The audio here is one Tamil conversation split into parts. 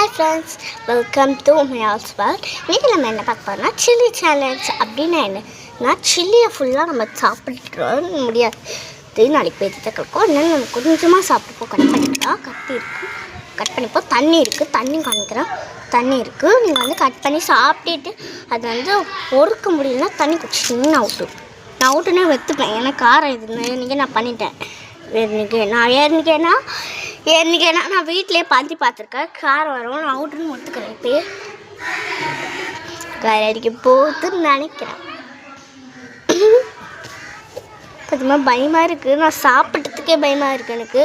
Hi friends, welcome to my house world. இன்றைக்கி நம்ம என்ன பார்க்க போகிறோம்னா சில்லி சேலஞ்ச். அப்படின்னா என்னன்னா சில்லியை ஃபுல்லாக நம்ம சாப்பிட முடியாது, நாளைக்கு போய் தக்கோம். அதனால நம்ம கொஞ்சமாக சாப்பிட்டுப்போம். கட் பண்ணிக்கலாம். கத்தி இருக்குது, கட் பண்ணிப்போம். தண்ணி இருக்குது, தண்ணி காமிக்கிறேன். தண்ணி இருக்குது, நீங்கள் வந்து கட் பண்ணி சாப்பிட்டுட்டு அது வந்து பொறுக்க முடியலன்னா தண்ணி குடிச்சிட்டிங்கன்னா நான் அவுட்டுனே வெத்துப்பேன். ஏன்னா காரம் இது இன்றைக்கி நான் பண்ணிட்டேன். ஏன்னுக்கேன்னா நான் வீட்டிலே பார்த்துருக்கேன். காரம் வரும், நான் அவுட்டுன்னு ஒத்துக்கிறேன். இப்போயே காரம் அடிக்க போகுதுன்னு நினைக்கிறேன். அதுமாதிரி பயமாக இருக்குது, நான் சாப்பிட்றதுக்கே பயமாக இருக்குது எனக்கு.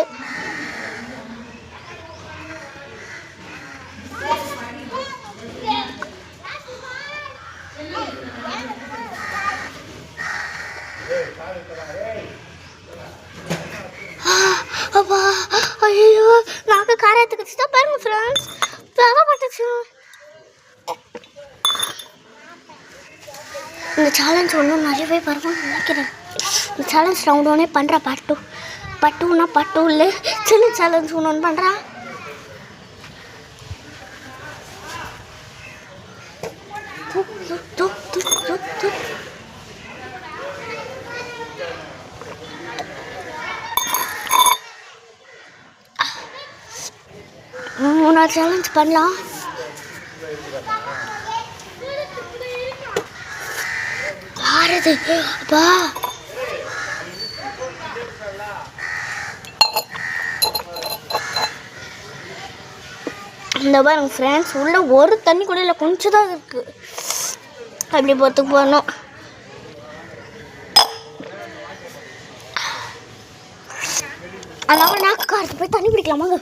அப்பா ஐயோ, நாக்கு காரத்துக்கு வச்சுட்டா பாருங்க ஃப்ரெண்ட்ஸ், பட்டுச்சு. இந்த சேலஞ்ச் ஒன்றும் நிறையவே வருவான்னு நினைக்கிறேன். இந்த சேலஞ்ச் ரவுண்ட் ஒன்னே பண்ணுறா. பட்டுன்னா பட்டு இல்லை, சின்ன சேலஞ்ச் ஒன்று பண்ணுறா. நான் சேலஞ்ச் பண்ணலாம். ஆறுது அப்பா. இந்த பாருங்க ஃப்ரெண்ட்ஸ், உள்ள ஒரு தண்ணி கூட இல்லை, கொஞ்சம் தான் இருக்குது. அப்படி பொறுத்துக்கு போகணும். அதனால நாக்கு காரத்து போய் தண்ணி பிடிக்கலாமாங்க.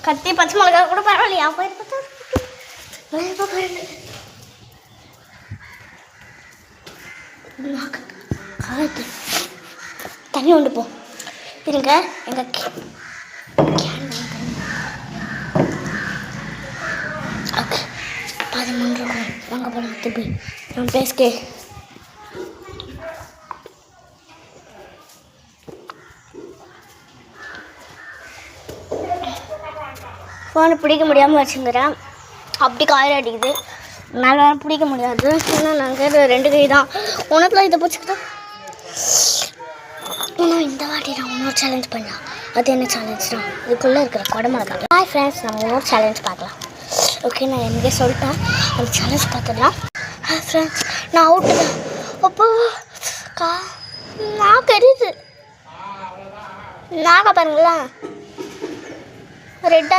கத்தி பச்சை மிளகா கூட பரவாயில்லையா, போயிருக்க தண்ணி கொண்டு போ. இருங்க, எங்கள் ஓகே 13 இருக்கும். வாங்க போகலாம் திருப்பி நம்ம பேஸ்கே. ஃபோனை பிடிக்க முடியாமல் வச்சுங்கிறேன். அப்படி காயில் அடிக்குது, மேலே வேறு பிடிக்க முடியாது. இன்னும் நாங்கள் 2 கை தான். உனக்குலாம் இதை பிடிச்சிக்கிட்டோம். இன்னும் இந்த வாட்டி நான் இன்னொரு சேலஞ்ச் பண்ணலாம். அது என்ன சேலஞ்ச் தான், இதுக்குள்ளே இருக்கிற குடமிளகா. ஹாய் ஃப்ரெண்ட்ஸ், நம்ம இன்னொரு சேலஞ்ச் பார்க்கலாம். ஓகே, நான் எனக்கே சொல்லிட்டேன். அந்த சேலஞ்ச் பார்த்துடலாம். ஹாய் ஃப்ரெண்ட்ஸ், நான் அவுட்டு தான். அப்போ நான் தெரியுது நாக்கா பாருங்களேன், ரெட்டாக